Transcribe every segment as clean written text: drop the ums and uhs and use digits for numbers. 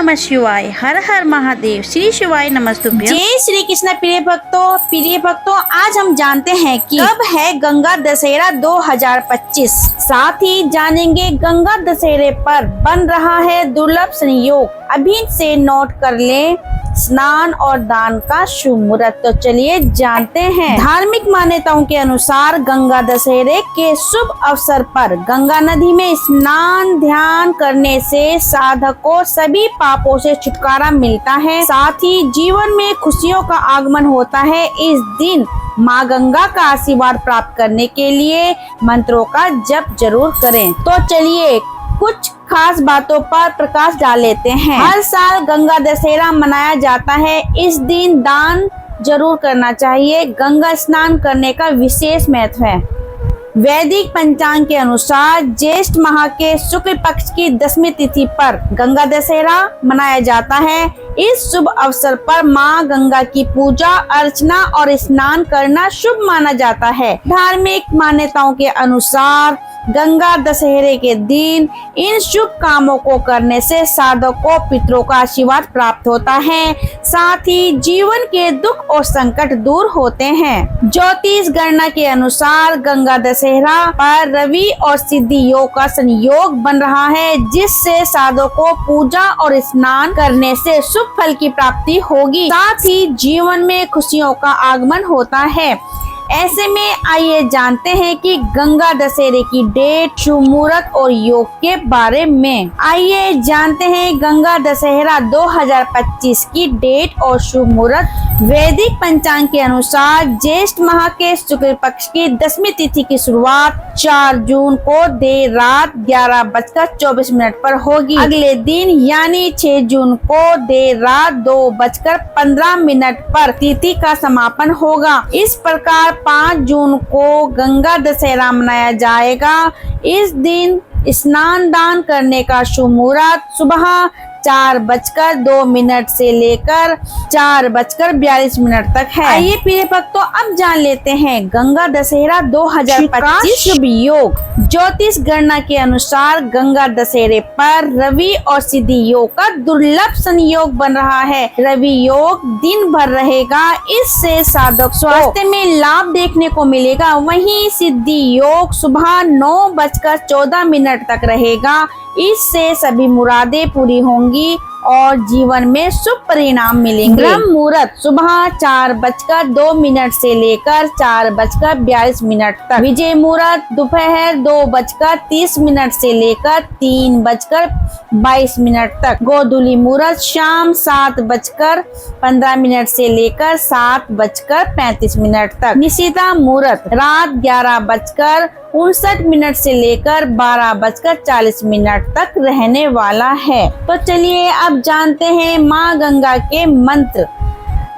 नमः शिवाय, हर हर महादेव, श्री शिवाय नमस्तुभ्यं। जय श्री कृष्ण। प्रिय भक्तों, आज हम जानते हैं कि कब है गंगा दशहरा 2025। साथ ही जानेंगे गंगा दशहरे पर बन रहा है दुर्लभ संयोग। अभी से नोट कर लें स्नान और दान का शुभ मुहूर्त। तो चलिए जानते हैं। धार्मिक मान्यताओं के अनुसार गंगा दशहरे के शुभ अवसर पर गंगा नदी में स्नान ध्यान करने से साधक को सभी पापों से छुटकारा मिलता है। साथ ही जीवन में खुशियों का आगमन होता है। इस दिन माँ गंगा का आशीर्वाद प्राप्त करने के लिए मंत्रों का जप जरूर करें। तो चलिए कुछ खास बातों पर प्रकाश डाल लेते हैं। हर साल गंगा दशहरा मनाया जाता है। इस दिन दान जरूर करना चाहिए। गंगा स्नान करने का विशेष महत्व है। वैदिक पंचांग के अनुसार ज्येष्ठ माह के शुक्ल पक्ष की 10वीं तिथि पर गंगा दशहरा मनाया जाता है। इस शुभ अवसर पर माँ गंगा की पूजा अर्चना और स्नान करना शुभ माना जाता है। धार्मिक मान्यताओं के अनुसार गंगा दशहरे के दिन इन शुभ कामों को करने से साधक को पितरों का आशीर्वाद प्राप्त होता है। साथ ही जीवन के दुख और संकट दूर होते हैं। ज्योतिष गणना के अनुसार गंगा दशहरा पर रवि और सिद्धि योग का संयोग बन रहा है, जिससे साधक को पूजा और स्नान करने से शुभ फल की प्राप्ति होगी। साथ ही जीवन में खुशियों का आगमन होता है। ऐसे में आइए जानते हैं कि गंगा दशहरे की डेट, शुभ मुहूर्त और योग के बारे में। आइए जानते हैं गंगा दशहरा 2025 की डेट और शुभ मुहूर्त। वैदिक पंचांग के अनुसार ज्येष्ठ माह के शुक्ल पक्ष की 10वीं तिथि की शुरुआत 4 जून को देर रात 11:24 पर होगी। अगले दिन यानी 6 जून को देर रात 2:15 पर तिथि का समापन होगा। इस प्रकार 5 जून को गंगा दशहरा मनाया जाएगा। इस दिन स्नान दान करने का शुभ मुहूर्त सुबह 4:02 से लेकर 4:42 तक है। आइए प्रिय भक्तों, अब जान लेते हैं गंगा दशहरा 2025 शुभ योग। ज्योतिष गणना के अनुसार गंगा दशहरे पर रवि और सिद्धि योग का दुर्लभ संयोग बन रहा है। रवि योग दिन भर रहेगा, इससे साधक स्वास्थ्य में लाभ देखने को मिलेगा। वहीं सिद्धि योग सुबह 9:14 तक रहेगा। इससे सभी मुरादें पूरी होंगी और जीवन में शुभ परिणाम मिलेंगे। ब्रह्म मुहूर्त सुबह 4:02 से लेकर 4:42 तक। विजय मुहूर्त दोपहर 2:30 से लेकर 3:22 तक। गोधूली मुहूर्त शाम 7:15 से लेकर 7:35 तक। निशिता मुहूर्त रात 11:59 से लेकर 12:40 तक रहने वाला है। तो चलिए अब जानते हैं माँ गंगा के मंत्र।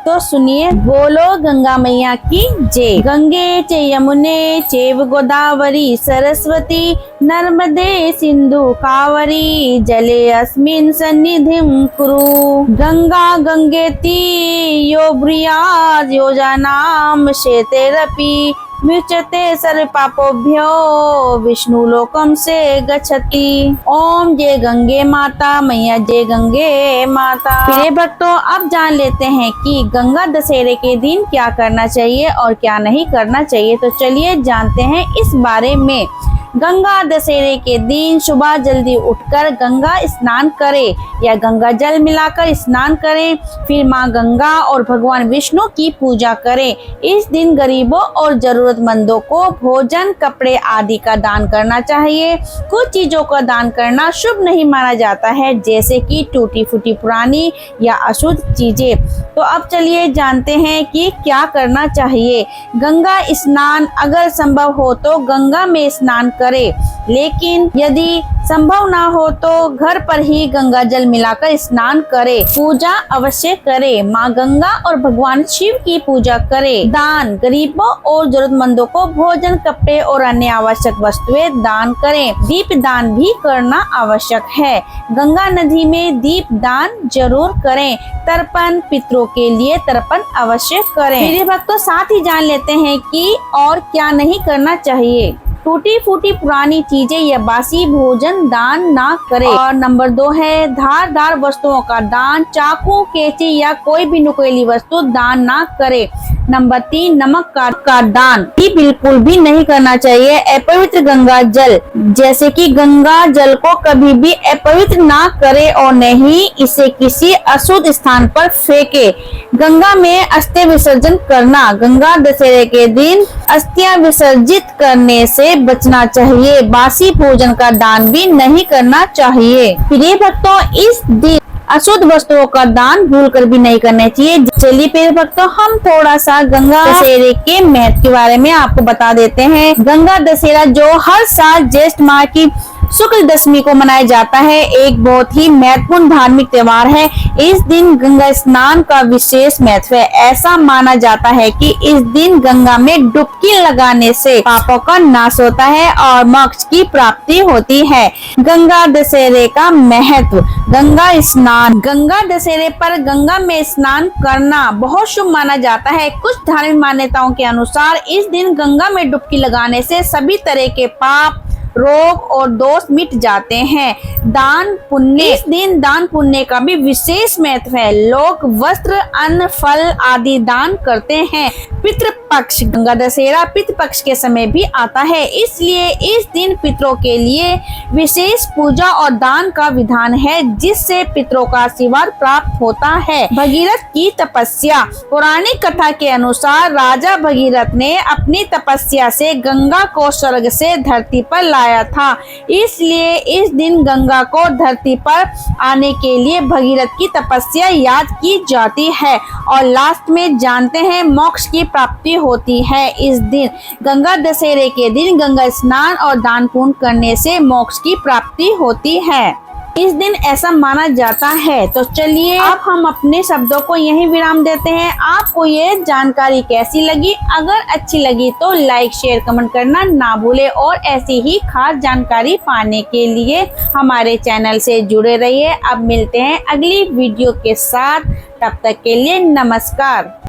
तो सुनिए, बोलो गंगा मैया की जय। गंगे च यमुने चैव गोदावरी सरस्वती नर्मदे सिंधु कावरी जले अस्मिन् सन्निधिं कुरु। गंगा गंगेति यो ब्रूयात् योजनां शेतेरपि मुच्यते सर्व पापोभ्यो विष्णु लोकम से गच्छति। ओम जय गंगे माता, मैया जय गंगे माता। प्रिय भक्तों, अब जान लेते हैं कि गंगा दशहरे के दिन क्या करना चाहिए और क्या नहीं करना चाहिए। तो चलिए जानते हैं इस बारे में। गंगा दशहरे के दिन सुबह जल्दी उठकर गंगा स्नान करें या गंगा जल मिलाकर स्नान करें। फिर माँ गंगा और भगवान विष्णु की पूजा करें। इस दिन गरीबों और जरूरतमंदों को भोजन, कपड़े आदि का दान करना चाहिए। कुछ चीजों का दान करना शुभ नहीं माना जाता है, जैसे कि टूटी फूटी पुरानी या अशुद्ध चीजें। तो अब चलिए जानते हैं कि क्या करना चाहिए। गंगा स्नान अगर संभव हो तो गंगा में स्नान करें, लेकिन यदि संभव ना हो तो घर पर ही गंगा जल मिलाकर स्नान करें। पूजा अवश्य करें। माँ गंगा और भगवान शिव की पूजा करें। दान, गरीबों और जरूरतमंदों को भोजन, कपड़े और अन्य आवश्यक वस्तुएं दान करें। दीप दान भी करना आवश्यक है। गंगा नदी में दीप दान जरूर करें। तर्पण, पितरों के लिए तर्पण अवश्य करें। मेरे भक्तों, साथ ही जान लेते हैं कि और क्या नहीं करना चाहिए। टूटी फूटी पुरानी चीजें या बासी भोजन दान ना करें। और नंबर 2 है धारदार वस्तुओं का दान, चाकू, कैंची या कोई भी नुकीली वस्तु दान ना करे। नंबर 3 नमक का दान भी बिल्कुल भी नहीं करना चाहिए। अपवित्र गंगा जल, जैसे कि गंगा जल को कभी भी अपवित्र ना करे और नहीं इसे किसी अशुद्ध स्थान पर फेंके। गंगा में अस्थि विसर्जन करना, गंगा दशहरे के दिन अस्थियां विसर्जित करने से बचना चाहिए। बासी भोजन का दान भी नहीं करना चाहिए। प्रिय भक्तों, इस दिन अशुद्ध वस्तुओं का दान भूलकर भी नहीं करने चाहिए। चलिए प्रिय भक्तों, हम थोड़ा सा गंगा दशहरे के महत्व के बारे में आपको बता देते हैं। गंगा दशहरा जो हर साल ज्येष्ठ माह की शुक्ल दशमी को मनाया जाता है, एक बहुत ही महत्वपूर्ण धार्मिक त्योहार है। इस दिन गंगा स्नान का विशेष महत्व है। ऐसा माना जाता है कि इस दिन गंगा में डुबकी लगाने से पापों का नाश होता है और मोक्ष की प्राप्ति होती है। गंगा दशहरे का महत्व, गंगा स्नान। गंगा दशहरे पर गंगा में स्नान करना बहुत शुभ माना जाता है। कुछ धार्मिक मान्यताओं के अनुसार इस दिन गंगा में डुबकी लगाने से सभी तरह के पाप, रोग और दोष मिट जाते हैं। दान पुण्य, इस दिन दान पुण्य का भी विशेष महत्व है। लोग वस्त्र, अन्न, फल आदि दान करते हैं। पितृपक्ष, गंगा दशहरा पितृपक्ष के समय भी आता है, इसलिए इस दिन पितरों के लिए विशेष पूजा और दान का विधान है, जिससे पितरों का आशीर्वाद प्राप्त होता है। भगीरथ की तपस्या, पौराणिक कथा के अनुसार राजा भगीरथ ने अपनी तपस्या से गंगा को स्वर्ग से धरती पर लाया था, इसलिए इस दिन गंगा को धरती पर आने के लिए भगीरथ की तपस्या याद की जाती है। और लास्ट में जानते हैं मोक्ष की प्राप्ति होती है। इस दिन गंगा दशहरे के दिन गंगा स्नान और दान पुण्य करने से मोक्ष की प्राप्ति होती है। इस दिन ऐसा माना जाता है। तो चलिए अब हम अपने शब्दों को यहीं विराम देते हैं। आपको ये जानकारी कैसी लगी? अगर अच्छी लगी तो लाइक, शेयर, कमेंट करना ना भूले और ऐसी ही खास जानकारी पाने के लिए हमारे चैनल से जुड़े रहिए। अब मिलते हैं अगली वीडियो के साथ, तब तक के लिए नमस्कार।